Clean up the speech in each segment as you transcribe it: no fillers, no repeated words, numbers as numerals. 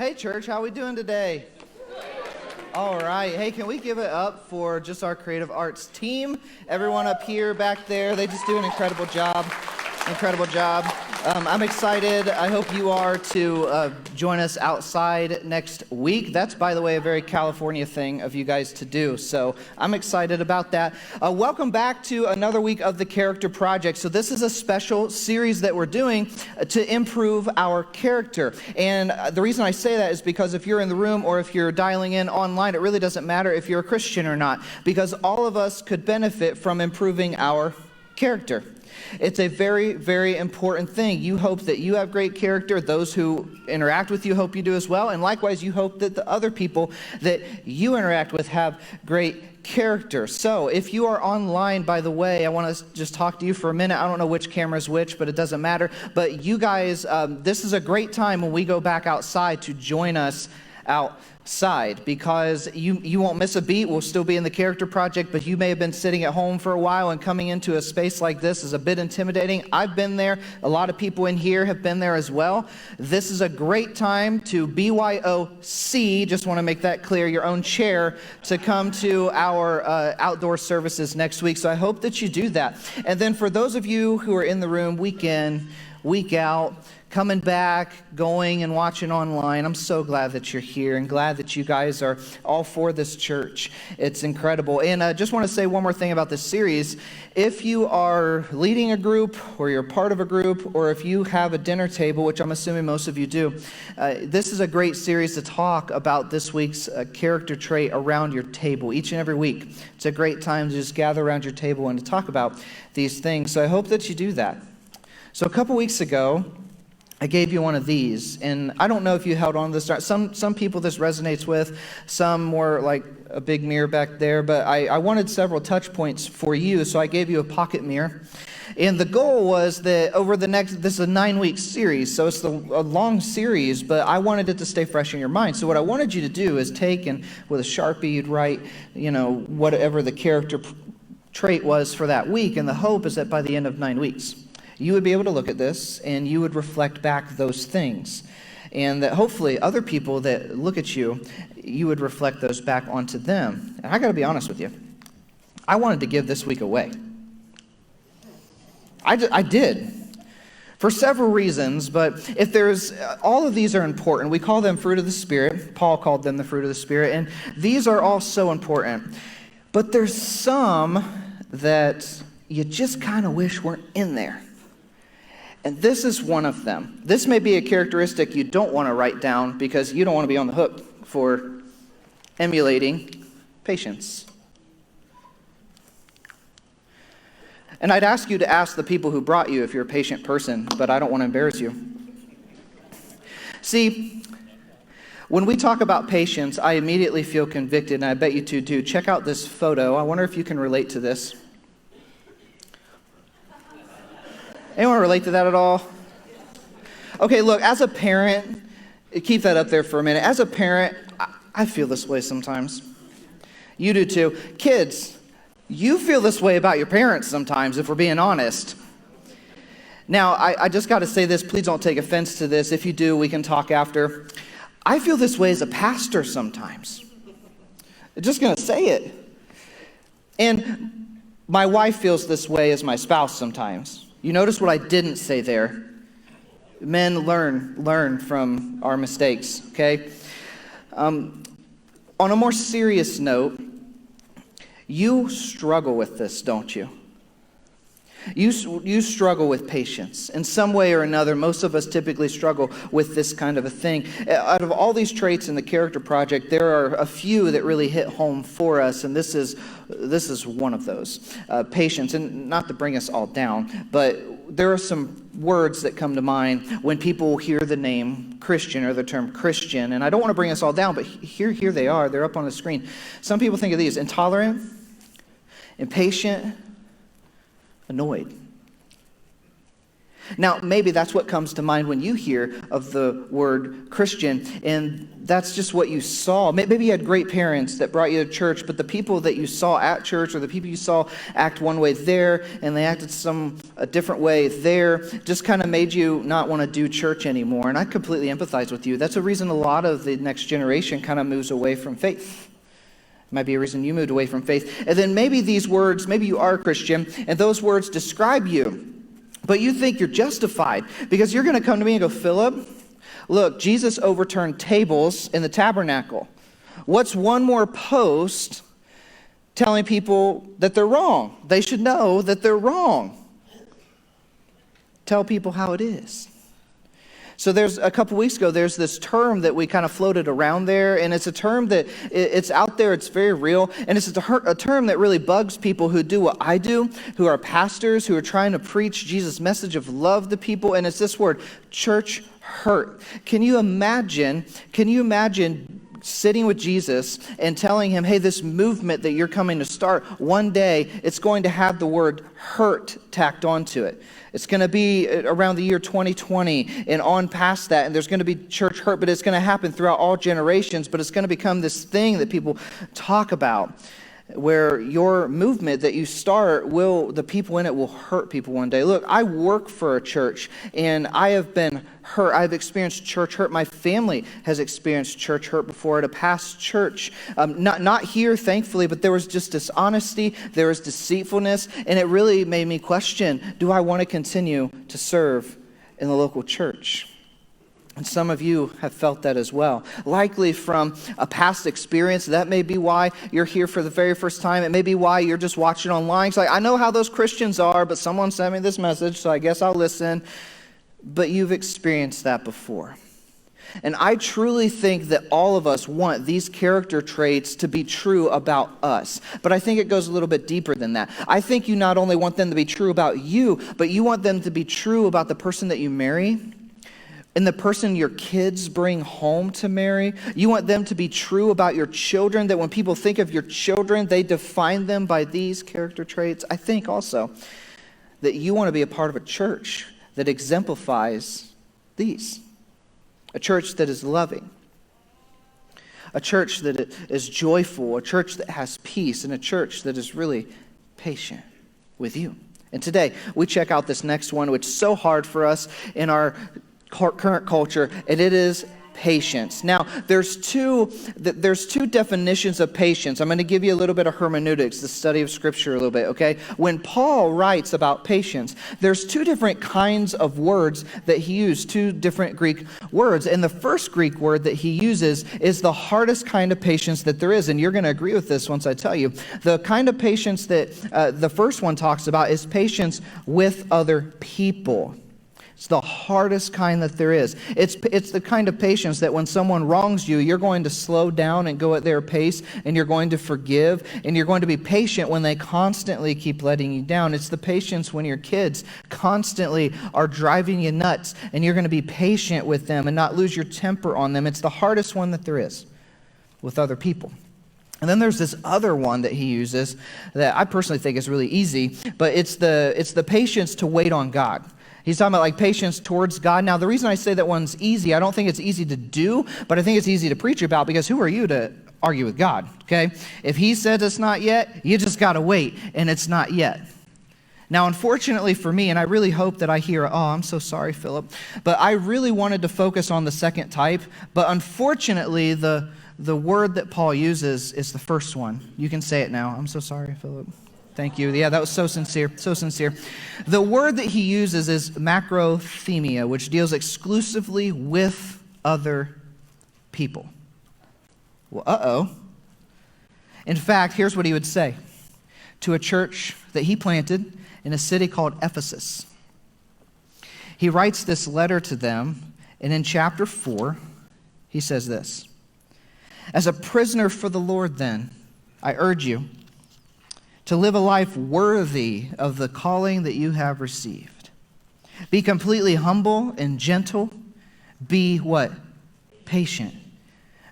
Hey church, how we doing today? All right. Hey, can we give it up for just our creative arts team? Everyone up here, back there, they just do an incredible job. Incredible job. I'm excited. I hope you are to join us outside next week. That's, by the way, a very California thing of you guys to do. So I'm excited about that. Welcome back to another week of the Character Project. So this is a special series that we're doing to improve our character. And the reason I say that is because if you're in the room or if you're dialing in online, it really doesn't matter if you're a Christian or not, because all of us could benefit from improving our character. It's a very, very important thing. You hope that you have great character. Those who interact with you hope you do as well. And likewise, you hope that the other people that you interact with have great character. So if you are online, by the way, I want to just talk to you for a minute. I don't know which camera is which, but it doesn't matter. But you guys, this is a great time when we go back outside to join us outside, because you won't miss a beat. We'll still be in the Character Project, but you may have been sitting at home for a while, and coming into a space like this is a bit intimidating. I've been there. A lot of people in here have been there as well. This is a great time to BYOC, just want to make that clear, your own chair, to come to our outdoor services next week. So I hope that you do that. And then for those of you who are in the room week in, week out, coming back, going and watching online, I'm so glad that you're here and glad that you guys are all for this church. It's incredible. And I just want to say one more thing about this series. If you are leading a group, or you're part of a group, or if you have a dinner table, which I'm assuming most of you do, this is a great series to talk about this week's character trait around your table each and every week. It's a great time to just gather around your table and to talk about these things. So I hope that you do that. So a couple weeks ago, I gave you one of these, and I don't know if you held on to this. Some people this resonates with, some more like a big mirror back there, but I wanted several touch points for you, so I gave you a pocket mirror. And the goal was that over the next, this is a 9-week series, so it's a long series, but I wanted it to stay fresh in your mind. So what I wanted you to do is take, and with a Sharpie, you'd write, whatever the character trait was for that week, and the hope is that by the end of 9 weeks, you would be able to look at this and you would reflect back those things. And that hopefully other people that look at you, you would reflect those back onto them. And I got to be honest with you. I wanted to give this week away. I did. For several reasons, but if there's, all of these are important. We call them fruit of the Spirit. Paul called them the fruit of the Spirit. And these are all so important. But there's some that you just kind of wish weren't in there. And this is one of them. This may be a characteristic you don't want to write down because you don't want to be on the hook for emulating patience. And I'd ask you to ask the people who brought you if you're a patient person, but I don't want to embarrass you. See, when we talk about patience, I immediately feel convicted, and I bet you two do. Check out this photo. I wonder if you can relate to this. Anyone relate to that at all? Okay, look, as a parent, keep that up there for a minute. As a parent, I feel this way sometimes. You do too. Kids, you feel this way about your parents sometimes, if we're being honest. Now, I just got to say this. Please don't take offense to this. If you do, we can talk after. I feel this way as a pastor sometimes. I'm just going to say it. And my wife feels this way as my spouse sometimes. You notice what I didn't say there. Men, learn from our mistakes, okay? On a more serious note, you struggle with this, don't you? You struggle with patience. In some way or another, most of us typically struggle with this kind of a thing. Out of all these traits in the Character Project, there are a few that really hit home for us, and this is one of those. Patience, and not to bring us all down, but there are some words that come to mind when people hear the name Christian or the term Christian, and I don't want to bring us all down, but here they are. They're up on the screen. Some people think of these: intolerant, impatient, annoyed. Now, maybe that's what comes to mind when you hear of the word Christian, and that's just what you saw. Maybe you had great parents that brought you to church, but the people that you saw at church or the people you saw act one way there, and they acted a different way there, just kind of made you not want to do church anymore. And I completely empathize with you. That's a reason a lot of the next generation kind of moves away from faith. Might be a reason you moved away from faith. And then maybe these words, maybe you are a Christian, and those words describe you. But you think you're justified because you're going to come to me and go, Philip, look, Jesus overturned tables in the tabernacle. What's one more post telling people that they're wrong? They should know that they're wrong. Tell people how it is. So there's a couple weeks ago, there's this term that we kind of floated around there, and it's a term that it's out there, it's very real, and it's a term that really bugs people who do what I do, who are pastors, who are trying to preach Jesus' message of love to people, and it's this word, church hurt. Can you imagine sitting with Jesus and telling him, hey, this movement that you're coming to start, one day it's going to have the word hurt tacked onto it. It's going to be around the year 2020 and on past that, and there's going to be church hurt, but it's going to happen throughout all generations, but it's going to become this thing that people talk about, where your movement that you start the people in it will hurt people one day. Look, I work for a church, and I have been hurt. I've experienced church hurt. My family has experienced church hurt before at a past church. Not here, thankfully, but there was just dishonesty, there was deceitfulness, and it really made me question, do I want to continue to serve in the local church? And some of you have felt that as well. Likely from a past experience. That may be why you're here for the very first time. It may be why you're just watching online. It's like, I know how those Christians are, but someone sent me this message, so I guess I'll listen. But you've experienced that before. And I truly think that all of us want these character traits to be true about us. But I think it goes a little bit deeper than that. I think you not only want them to be true about you, but you want them to be true about the person that you marry, and the person your kids bring home to marry. You want them to be true about your children, that when people think of your children, they define them by these character traits. I think also that you want to be a part of a church that exemplifies these. A church that is loving. A church that is joyful. A church that has peace. And a church that is really patient with you. And today, we check out this next one, which is so hard for us in our current culture, and it is patience. Now, there's two definitions of patience. I'm going to give you a little bit of hermeneutics, the study of Scripture a little bit, okay? When Paul writes about patience, there's two different kinds of words that he used, two different Greek words. And the first Greek word that he uses is the hardest kind of patience that there is. And you're going to agree with this once I tell you. The kind of patience that the first one talks about is patience with other people. It's the hardest kind that there is. It's the kind of patience that when someone wrongs you, you're going to slow down and go at their pace, and you're going to forgive, and you're going to be patient when they constantly keep letting you down. It's the patience when your kids constantly are driving you nuts, and you're going to be patient with them and not lose your temper on them. It's the hardest one that there is with other people. And then there's this other one that he uses that I personally think is really easy, but it's the patience to wait on God. He's talking about like patience towards God. Now, the reason I say that one's easy, I don't think it's easy to do, but I think it's easy to preach about, because who are you to argue with God, okay? If he says it's not yet, you just got to wait, and it's not yet. Now, unfortunately for me, and I really hope that I hear, oh, I'm so sorry, Philip, but I really wanted to focus on the second type, but unfortunately, the word that Paul uses is the first one. You can say it now. I'm so sorry, Philip. Thank you. Yeah, that was so sincere, so sincere. The word that he uses is macrothemia, which deals exclusively with other people. Well, In fact, here's what he would say to a church that he planted in a city called Ephesus. He writes this letter to them, and in chapter 4, he says this: "As a prisoner for the Lord, then, I urge you to live a life worthy of the calling that you have received. Be completely humble and gentle. Be what? Patient.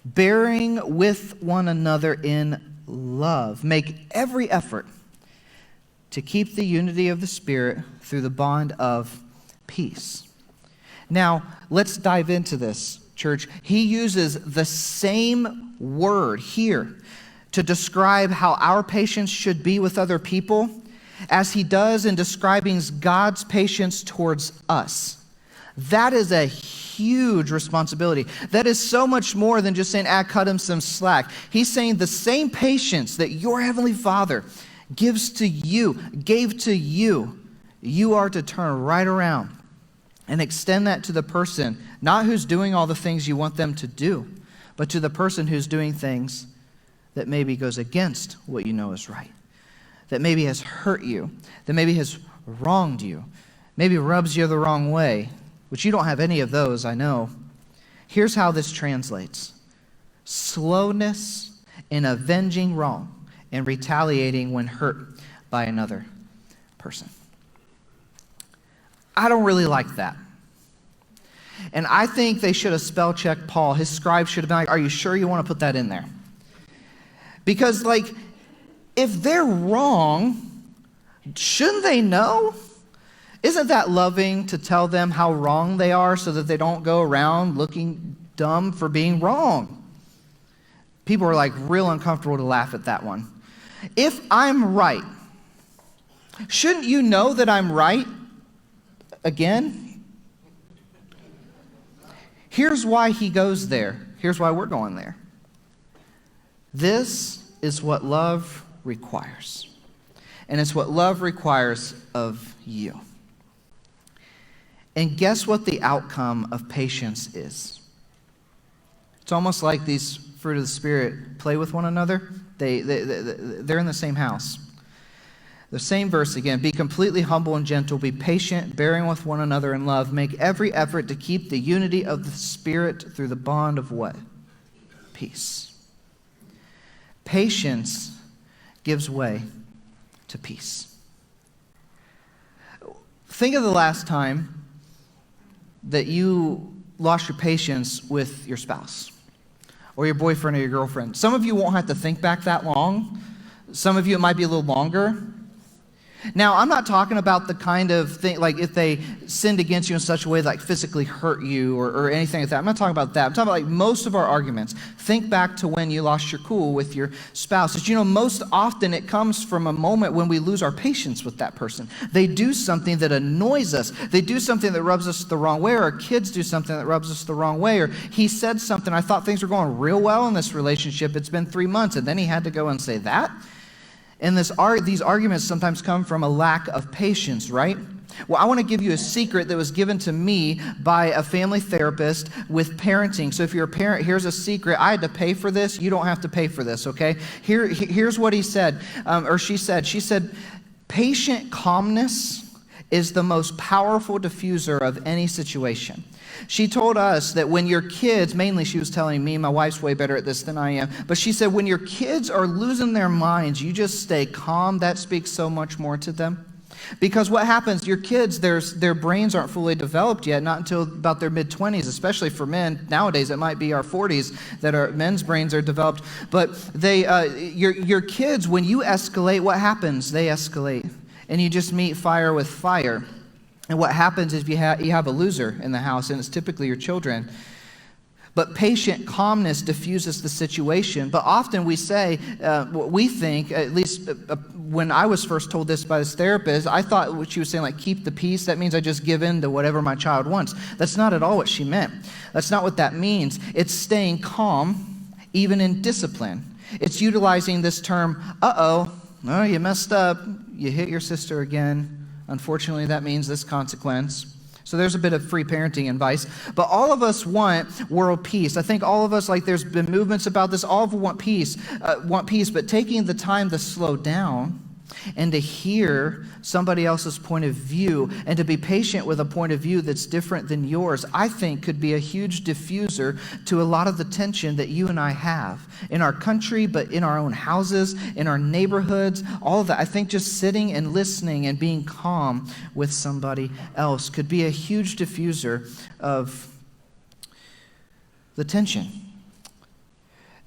Bearing with one another in love. Make every effort to keep the unity of the Spirit through the bond of peace. Now, let's dive into this, church. He uses the same word here to describe how our patience should be with other people as he does in describing God's patience towards us. That is a huge responsibility. That is so much more than just saying, cut him some slack. He's saying the same patience that your Heavenly Father gave to you, you are to turn right around and extend that to the person, not who's doing all the things you want them to do, but to the person who's doing things that maybe goes against what you know is right, that maybe has hurt you, that maybe has wronged you, maybe rubs you the wrong way, which you don't have any of those, I know. Here's how this translates: slowness in avenging wrong and retaliating when hurt by another person. I don't really like that. And I think they should have spell checked Paul. His scribe should have been like, are you sure you want to put that in there? Because, if they're wrong, shouldn't they know? Isn't that loving to tell them how wrong they are so that they don't go around looking dumb for being wrong? People are real uncomfortable to laugh at that one. If I'm right, shouldn't you know that I'm right? Again, here's why he goes there. Here's why we're going there. This is what love requires. And it's what love requires of you. And guess what the outcome of patience is? It's almost like these fruit of the Spirit play with one another. They're in the same house. The same verse again: be completely humble and gentle, be patient, bearing with one another in love. Make every effort to keep the unity of the Spirit through the bond of what? Peace. Patience gives way to peace. Think of the last time that you lost your patience with your spouse or your boyfriend or your girlfriend. Some of you won't have to think back that long. Some of you, it might be a little longer. Now, I'm not talking about the kind of thing, if they sinned against you in such a way that physically hurt you or anything like that. I'm not talking about that. I'm talking about most of our arguments. Think back to when you lost your cool with your spouse. But most often it comes from a moment when we lose our patience with that person. They do something that annoys us. They do something that rubs us the wrong way, or our kids do something that rubs us the wrong way, or he said something, I thought things were going real well in this relationship. It's been 3 months, and then he had to go and say that. And these arguments sometimes come from a lack of patience, right? Well, I want to give you a secret that was given to me by a family therapist with parenting. So if you're a parent, here's a secret. I had to pay for this. You don't have to pay for this, okay? Here's what he said, or she said. She said, patient calmness is the most powerful diffuser of any situation. She told us that when your kids, mainly she was telling me, my wife's way better at this than I am, but she said when your kids are losing their minds, you just stay calm. That speaks so much more to them. Because what happens, your kids, their brains aren't fully developed yet, not until about their mid-20s, especially for men. Nowadays, it might be our 40s that our men's brains are developed. But your kids, when you escalate, what happens? They escalate. And you just meet fire with fire. And what happens is you have a loser in the house, and it's typically your children. But patient calmness diffuses the situation. But often we say, we think, at least when I was first told this by this therapist, I thought what she was saying, keep the peace, that means I just give in to whatever my child wants. That's not at all what she meant. That's not what that means. It's staying calm, even in discipline. It's utilizing this term, oh, you messed up, you hit your sister again. Unfortunately, that means this consequence. So there's a bit of free parenting advice. But all of us want world peace. I think all of us, there's been movements about this, all of us want peace, but taking the time to slow down and to hear somebody else's point of view and to be patient with a point of view that's different than yours, I think could be a huge diffuser to a lot of the tension that you and I have in our country, but in our own houses, in our neighborhoods, all of that. I think just sitting and listening and being calm with somebody else could be a huge diffuser of the tension.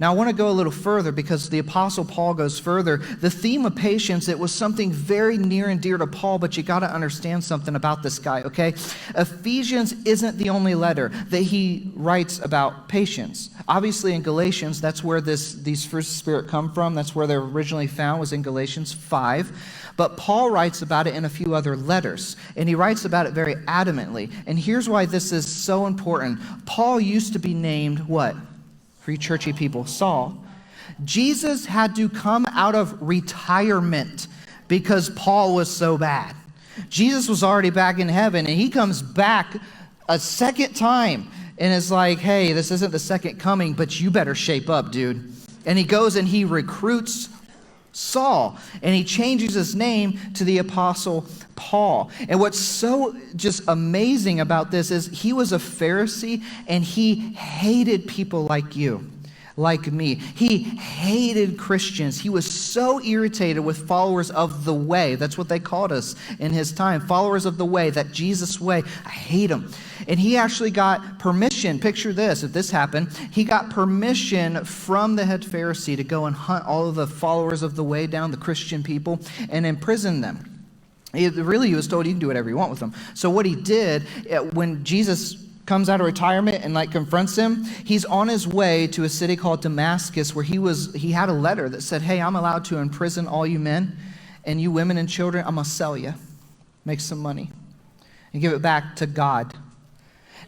Now, I want to go a little further because the Apostle Paul goes further. The theme of patience, it was something very near and dear to Paul, but you got to understand something about this guy, okay? Ephesians isn't the only letter that he writes about patience. Obviously, in Galatians, that's where these fruits of the Spirit come from. That's where they're originally found, was in Galatians 5. But Paul writes about it in a few other letters, and he writes about it very adamantly. And here's why this is so important. Paul used to be named what? For you churchy people, Saul. Jesus had to come out of retirement because Paul was so bad. Jesus was already back in heaven, and he comes back a second time and is like, hey, this isn't the second coming, but you better shape up, dude. And he goes and he recruits Saul, and he changes his name to the Apostle Paul. And what's so just amazing about this is he was a Pharisee, and he hated people like you, like me. He hated Christians. He was so irritated with followers of the way. That's what they called us in his time. Followers of the way, that Jesus way. I hate him. And he actually got permission. Picture this, if this happened. He got permission from the head Pharisee to go and hunt all of the followers of the way down, the Christian people, and imprison them. He was told you can do whatever you want with them. So what he did, when Jesus comes out of retirement and confronts him, he's on his way to a city called Damascus where he had a letter that said, hey, I'm allowed to imprison all you men, and you women and children, I'm going to sell you, make some money, and give it back to God.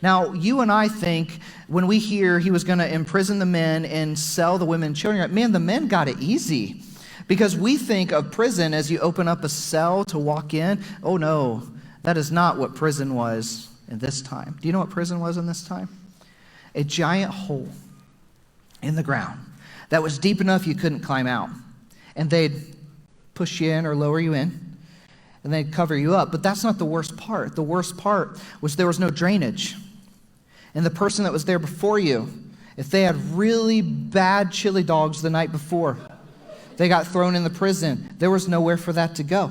Now, you and I think when we hear he was going to imprison the men and sell the women and children, man, the men got it easy. Because we think of prison as you open up a cell to walk in. Oh no, that is not what prison was in this time. Do you know what prison was in this time? A giant hole in the ground that was deep enough you couldn't climb out. And they'd push you in or lower you in, and they'd cover you up. But that's not the worst part. The worst part was there was no drainage. And the person that was there before you, if they had really bad chili dogs the night before, they got thrown in the prison. There was nowhere for that to go.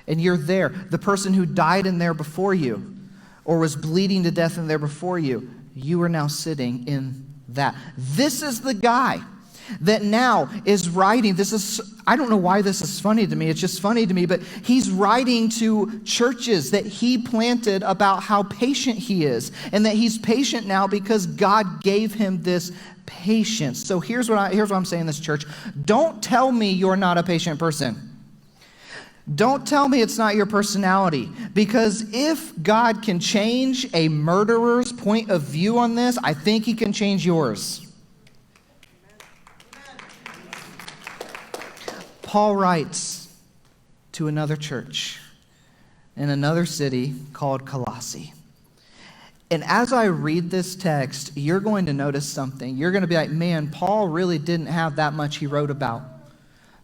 And you're there. The person who died in there before you or was bleeding to death in there before you, you are now sitting in that. This is the guy that now is writing. I don't know why this is funny to me. It's just funny to me, but he's writing to churches that he planted about how patient he is, and that he's patient now because God gave him this patience. So here's what I'm saying, this church. Don't tell me you're not a patient person. Don't tell me it's not your personality, because if God can change a murderer's point of view on this, I think he can change yours. Paul writes to another church in another city called Colossae. And as I read this text, you're going to notice something. You're going to be like, man, Paul really didn't have that much he wrote about,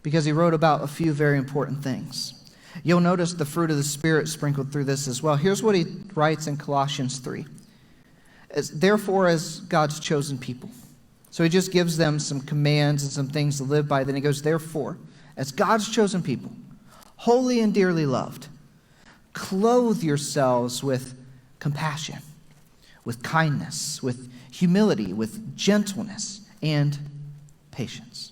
because he wrote about a few very important things. You'll notice the fruit of the Spirit sprinkled through this as well. Here's what he writes in Colossians 3. Therefore, as God's chosen people. So he just gives them some commands and some things to live by. Then he goes, therefore, as God's chosen people, holy and dearly loved, clothe yourselves with compassion, with kindness, with humility, with gentleness, and patience.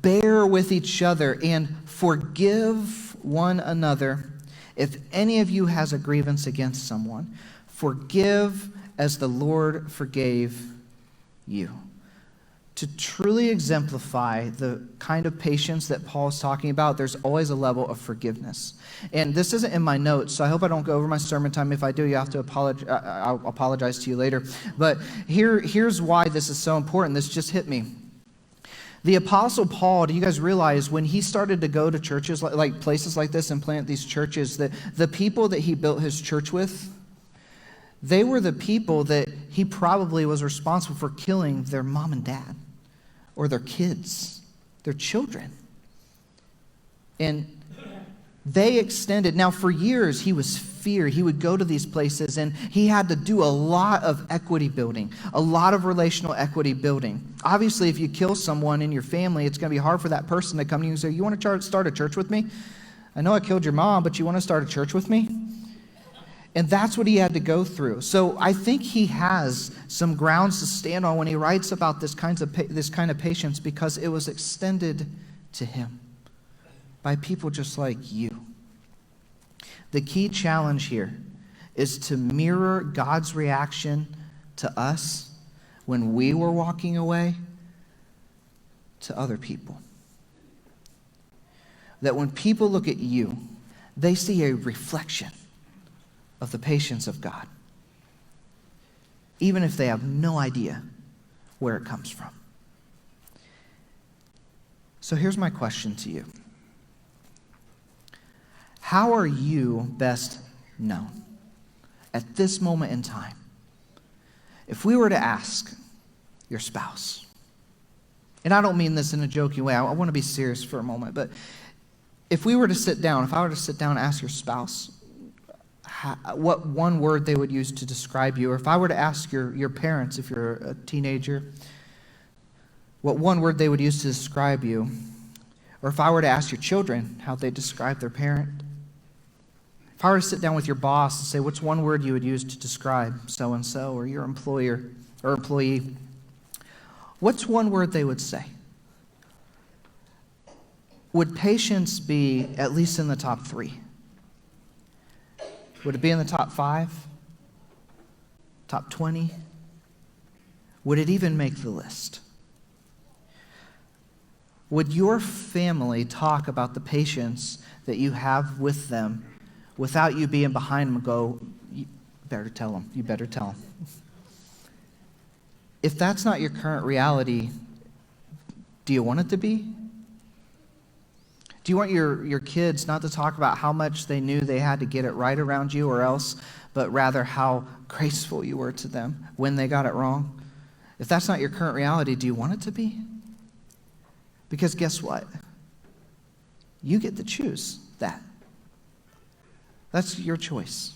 Bear with each other and forgive one another. If any of you has a grievance against someone, forgive as the Lord forgave you. To truly exemplify the kind of patience that Paul's talking about, there's always a level of forgiveness. And this isn't in my notes, so I hope I don't go over my sermon time. If I do, you have to apologize. I'll apologize to you later. But here's why this is so important. This just hit me. The Apostle Paul, do you guys realize when he started to go to churches like places like this and plant these churches, that the people that he built his church with, they were the people that he probably was responsible for killing their mom and dad, or their kids, their children. And they extended. Now, for years, he was feared. He would go to these places, and he had to do a lot of equity building, a lot of relational equity building. Obviously, if you kill someone in your family, it's going to be hard for that person to come to you and say, you want to start a church with me? I know I killed your mom, but you want to start a church with me? And that's what he had to go through. So I think he has some grounds to stand on when he writes about this kind of patience, because it was extended to him by people just like you. The key challenge here is to mirror God's reaction to us when we were walking away to other people. That when people look at you, they see a reflection of the patience of God, even if they have no idea where it comes from. So here's my question to you. How are you best known at this moment in time? If we were to ask your spouse, and I don't mean this in a joking way, I want to be serious for a moment, but if I were to sit down and ask your spouse what one word they would use to describe you, or if I were to ask your parents, if you're a teenager, what one word they would use to describe you, or if I were to ask your children how they describe their parent, if I were to sit down with your boss and say, what's one word you would use to describe so-and-so, or your employer or employee, what's one word they would say? Would patience be at least in the top 3? Would it be in the top 5? Top 20? Would it even make the list? Would your family talk about the patience that you have with them without you being behind them and go, you better tell them, you better tell them? If that's not your current reality, do you want it to be? Do you want your kids not to talk about how much they knew they had to get it right around you or else, but rather how graceful you were to them when they got it wrong? If that's not your current reality, do you want it to be? Because guess what? You get to choose that. That's your choice.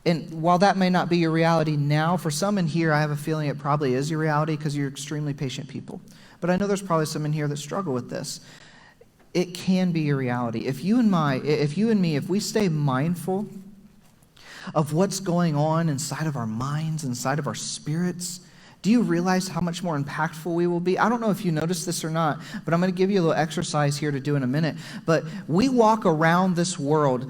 And while that may not be your reality now, for some in here, I have a feeling it probably is your reality because you're extremely patient people. But I know there's probably some in here that struggle with this. It can be your reality. If you and me, if we stay mindful of what's going on inside of our minds, inside of our spirits, do you realize how much more impactful we will be? I don't know if you noticed this or not, but I'm going to give you a little exercise here to do in a minute. But we walk around this world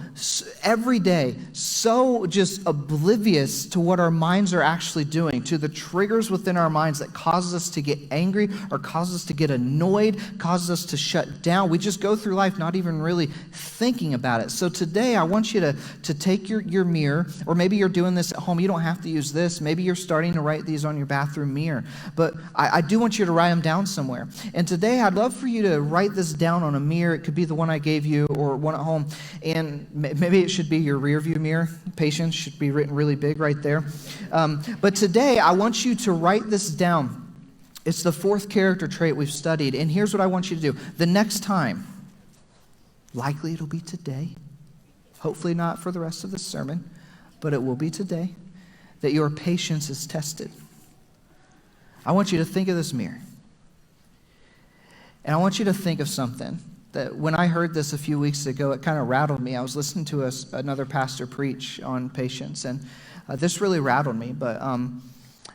every day so just oblivious to what our minds are actually doing, to the triggers within our minds that causes us to get angry or causes us to get annoyed, causes us to shut down. We just go through life not even really thinking about it. So today I want you to take your mirror, or maybe you're doing this at home. You don't have to use this. Maybe you're starting to write these on your bathroom mirror. But I do want you to write them down somewhere. And today I'd love for you to write this down on a mirror. It could be the one I gave you or one at home. And maybe it should be your rear view mirror. Patience should be written really big right there. But today I want you to write this down. It's the 4th character trait we've studied. And here's what I want you to do. The next time, likely it'll be today, hopefully not for the rest of the sermon, but it will be today, that your patience is tested. I want you to think of this mirror. And I want you to think of something that when I heard this a few weeks ago, it kind of rattled me. I was listening to another pastor preach on patience, and this really rattled me. But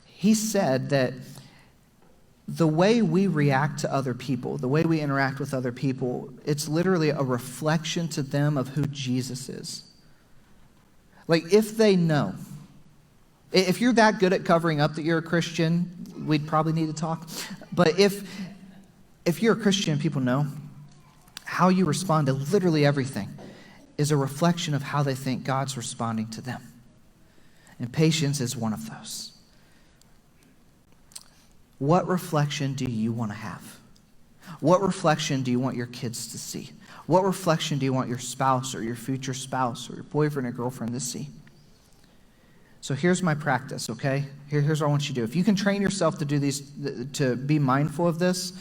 he said that the way we react to other people, the way we interact with other people, it's literally a reflection to them of who Jesus is. Like, if they know, if you're that good at covering up that you're a Christian, we'd probably need to talk. But if you're a Christian, people know how you respond to literally everything is a reflection of how they think God's responding to them. And patience is one of those. What reflection do you want to have? What reflection do you want your kids to see? What reflection do you want your spouse or your future spouse or your boyfriend or girlfriend to see? So here's my practice, okay? Here's what I want you to do. If you can train yourself to do these, to be mindful of this,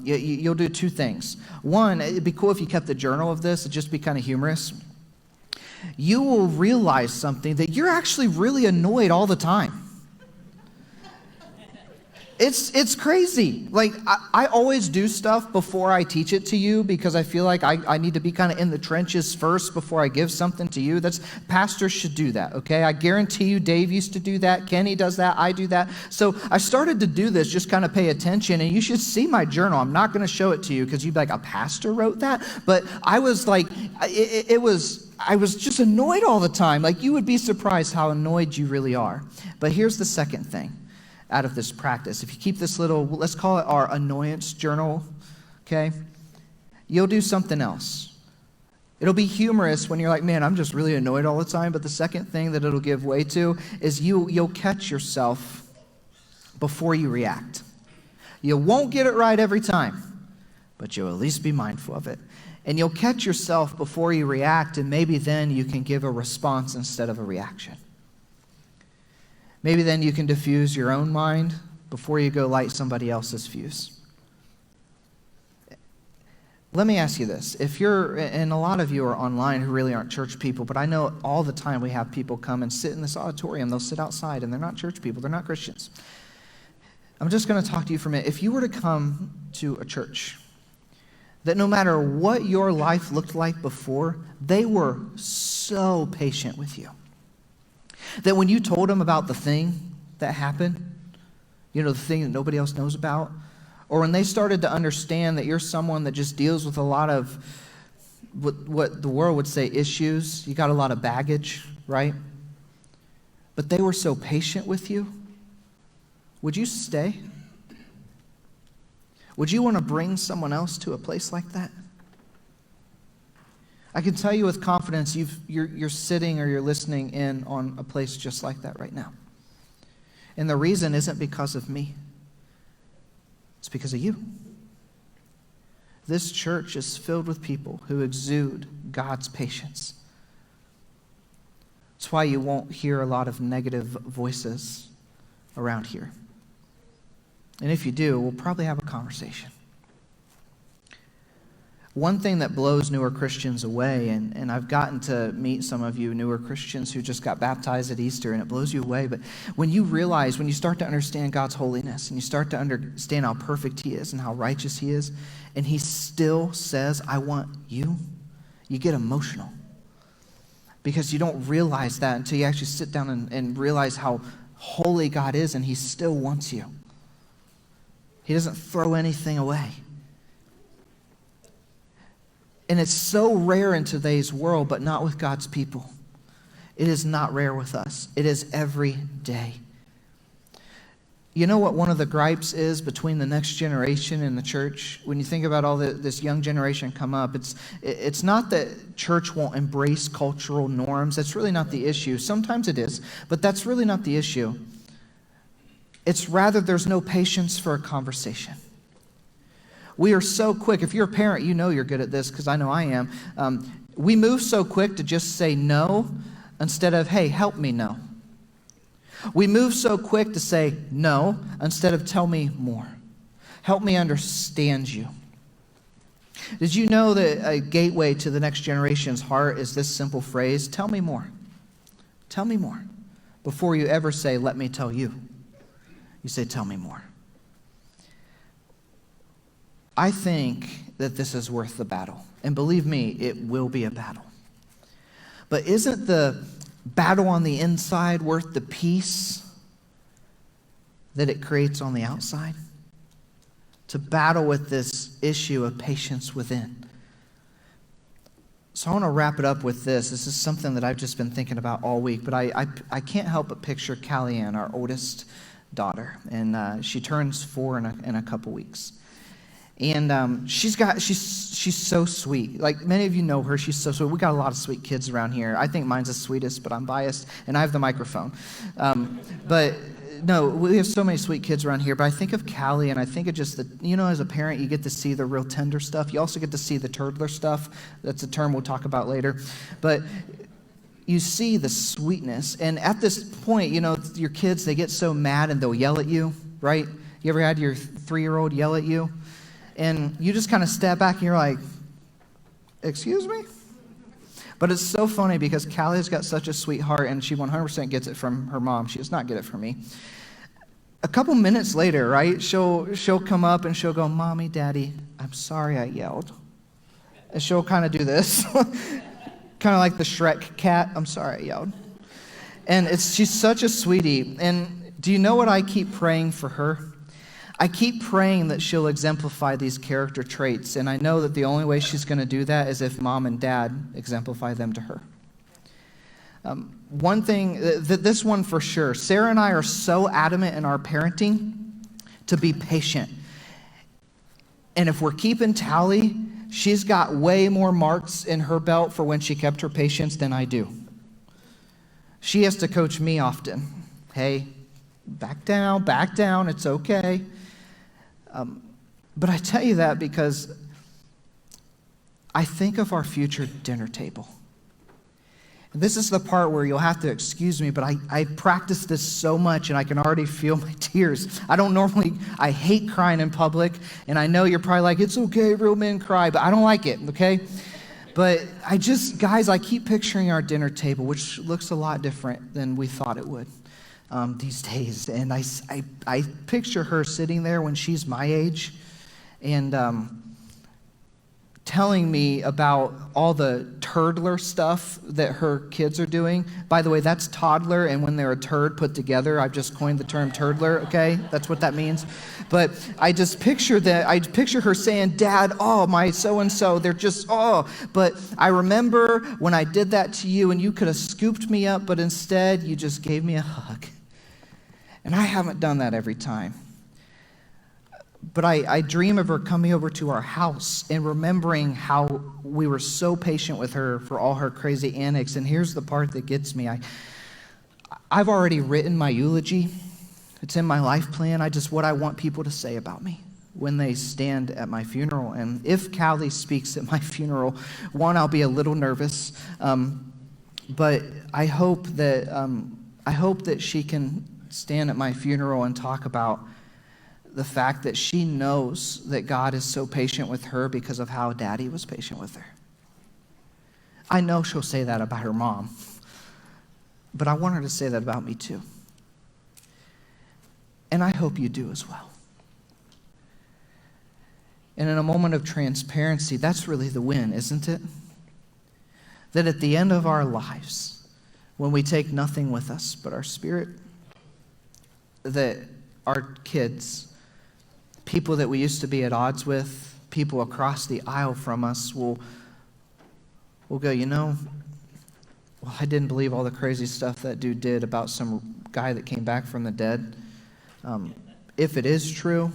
you'll do 2 things. One, it'd be cool if you kept a journal of this. It'd just be kind of humorous. You will realize something, that you're actually really annoyed all the time. It's crazy. Like, I always do stuff before I teach it to you because I feel like I need to be kind of in the trenches first before I give something to you. Pastors should do that, okay? I guarantee you Dave used to do that. Kenny does that. I do that. So I started to do this, just kind of pay attention, and you should see my journal. I'm not going to show it to you because you'd be like, a pastor wrote that? But I was like, I was just annoyed all the time. Like, you would be surprised how annoyed you really are. But here's the second thing out of this practice. If you keep this little, let's call it our annoyance journal, okay? You'll do something else. It'll be humorous when you're like, man, I'm just really annoyed all the time. But the second thing that it'll give way to is you'll catch yourself before you react. You won't get it right every time, but you'll at least be mindful of it. And you'll catch yourself before you react, and maybe then you can give a response instead of a reaction. Maybe then you can diffuse your own mind before you go light somebody else's fuse. Let me ask you this. If you're, and a lot of you are online who really aren't church people, but I know all the time we have people come and sit in this auditorium. They'll sit outside, and they're not church people. They're not Christians. I'm just going to talk to you for a minute. If you were to come to a church that no matter what your life looked like before, they were so patient with you, that when you told them about the thing that happened, the thing that nobody else knows about, or when they started to understand that you're someone that just deals with a lot of what the world would say issues, you got a lot of baggage, right? But they were so patient with you, would you stay? Would you want to bring someone else to a place like that? I can tell you with confidence, you're sitting or you're listening in on a place just like that right now. And the reason isn't because of me. It's because of you. This church is filled with people who exude God's patience. That's why you won't hear a lot of negative voices around here. And if you do, we'll probably have a conversation. One thing that blows newer Christians away, and I've gotten to meet some of you newer Christians who just got baptized at Easter, and it blows you away, but when you start to understand God's holiness, and you start to understand how perfect He is and how righteous He is, and He still says, I want you, you get emotional. Because you don't realize that until you actually sit down and realize how holy God is, and He still wants you. He doesn't throw anything away. And it's so rare in today's world, but not with God's people. It is not rare with us. It is every day. You know what one of the gripes is between the next generation and the church? When you think about all this young generation come up, it's not that church won't embrace cultural norms. That's really not the issue. Sometimes it is, but that's really not the issue. It's rather there's no patience for a conversation. We are so quick. If you're a parent, you know you're good at this because I know I am. We move so quick to just say no instead of, hey, help me know. We move so quick to say no instead of tell me more. Help me understand you. Did you know that a gateway to the next generation's heart is this simple phrase, tell me more. Tell me more. Before you ever say, let me tell you, you say, tell me more. I think that this is worth the battle. And believe me, it will be a battle. But isn't the battle on the inside worth the peace that it creates on the outside? To battle with this issue of patience within. So I want to wrap it up with this. This is something that I've just been thinking about all week, but I can't help but picture Callie Ann, our oldest daughter, and she turns 4 in a couple weeks. And she's so sweet. Like many of you know her, she's so sweet. We got a lot of sweet kids around here. I think mine's the sweetest, but I'm biased, and I have the microphone. But no, we have so many sweet kids around here. But I think of Callie, and I think of just as a parent, you get to see the real tender stuff. You also get to see the turtler stuff. That's a term we'll talk about later. But you see the sweetness. And at this point, your kids, they get so mad and they'll yell at you, right? You ever had your 3-year-old yell at you? And you just kind of step back and you're like, excuse me? But it's so funny because Callie's got such a sweet heart and she 100% gets it from her mom. She does not get it from me. A couple minutes later, right, she'll come up and she'll go, "Mommy, Daddy, I'm sorry I yelled." And she'll kind of do this, kind of like the Shrek cat. "I'm sorry I yelled." And she's such a sweetie. And do you know what I keep praying for her? I keep praying that she'll exemplify these character traits, and I know that the only way she's going to do that is if Mom and Dad exemplify them to her. One thing, this one for sure, Sarah and I are so adamant in our parenting to be patient. And if we're keeping tally, she's got way more marks in her belt for when she kept her patience than I do. She has to coach me often. "Hey, back down, it's okay." But I tell you that because I think of our future dinner table. This is the part where you'll have to excuse me, but I practice this so much and I can already feel my tears. I hate crying in public, and I know you're probably like, "It's okay, real men cry," but I don't like it, okay? But guys, I keep picturing our dinner table, which looks a lot different than we thought it would these days. And I picture her sitting there when she's my age and telling me about all the turdler stuff that her kids are doing. By the way, that's toddler, and when they're a turd put together, I've just coined the term turdler, okay? That's what that means. But I picture her saying, "Dad, oh, my so-and-so, they're just, oh, but I remember when I did that to you, and you could have scooped me up, but instead you just gave me a hug." And I haven't done that every time. But I dream of her coming over to our house and remembering how we were so patient with her for all her crazy antics. And here's the part that gets me. I've already written my eulogy. It's in my life plan. What I want people to say about me when they stand at my funeral. And if Callie speaks at my funeral, one, I'll be a little nervous. But I hope that she can stand at my funeral and talk about the fact that she knows that God is so patient with her because of how Daddy was patient with her. I know she'll say that about her mom, but I want her to say that about me too. And I hope you do as well. And in a moment of transparency, that's really the win, isn't it? That at the end of our lives, when we take nothing with us but our spirit, that our kids, people that we used to be at odds with, people across the aisle from us will go, well, I didn't believe all the crazy stuff that dude did about some guy that came back from the dead. If it is true,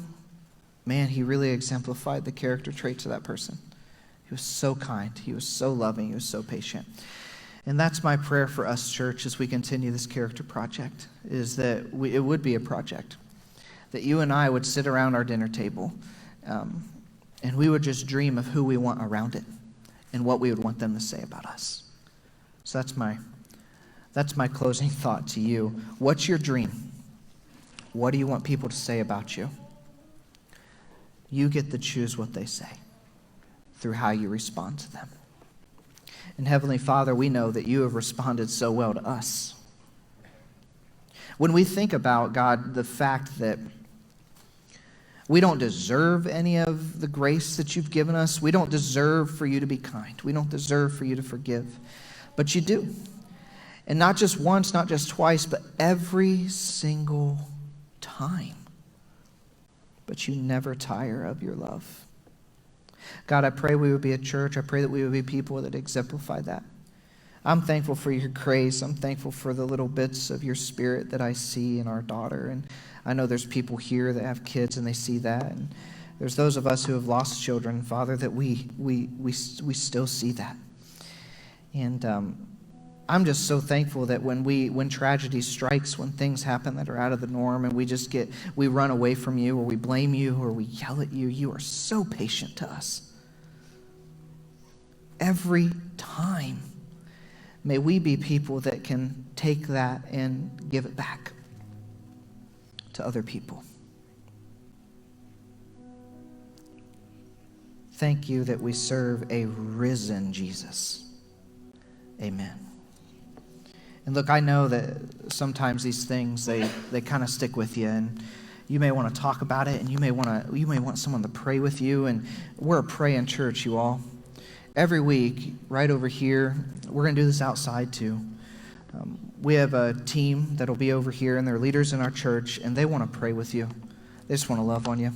man, he really exemplified the character traits of that person. He was so kind. He was so loving. He was so patient. And that's my prayer for us, church, as we continue this character project, is that it would be a project. That you and I would sit around our dinner table and we would just dream of who we want around it and what we would want them to say about us. So that's my closing thought to you. What's your dream? What do you want people to say about you? You get to choose what they say through how you respond to them. And Heavenly Father, we know that you have responded so well to us. When we think about, God, the fact that we don't deserve any of the grace that you've given us. We don't deserve for you to be kind. We don't deserve for you to forgive. But you do. And not just once, not just twice, but every single time. But you never tire of your love. God, I pray we would be a church. I pray that we would be people that exemplify that. I'm thankful for your grace. I'm thankful for the little bits of your spirit that I see in our daughter. And I know there's people here that have kids and they see that. And there's those of us who have lost children, Father, that we still see that. And I'm just so thankful that when tragedy strikes, when things happen that are out of the norm and we run away from you or we blame you or we yell at you, you are so patient to us. Every time. May we be people that can take that and give it back to other people. Thank you that we serve a risen Jesus. Amen. And look, I know that sometimes these things, they kind of stick with you, and you may want to talk about it, and you may want someone to pray with you, and we're a praying church, you all. Every week, right over here, we're going to do this outside too. We have a team that'll be over here, and they're leaders in our church, and they want to pray with you. They just want to love on you.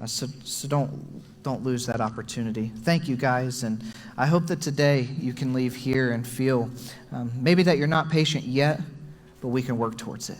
So don't lose that opportunity. Thank you, guys, and I hope that today you can leave here and feel maybe that you're not patient yet, but we can work towards it.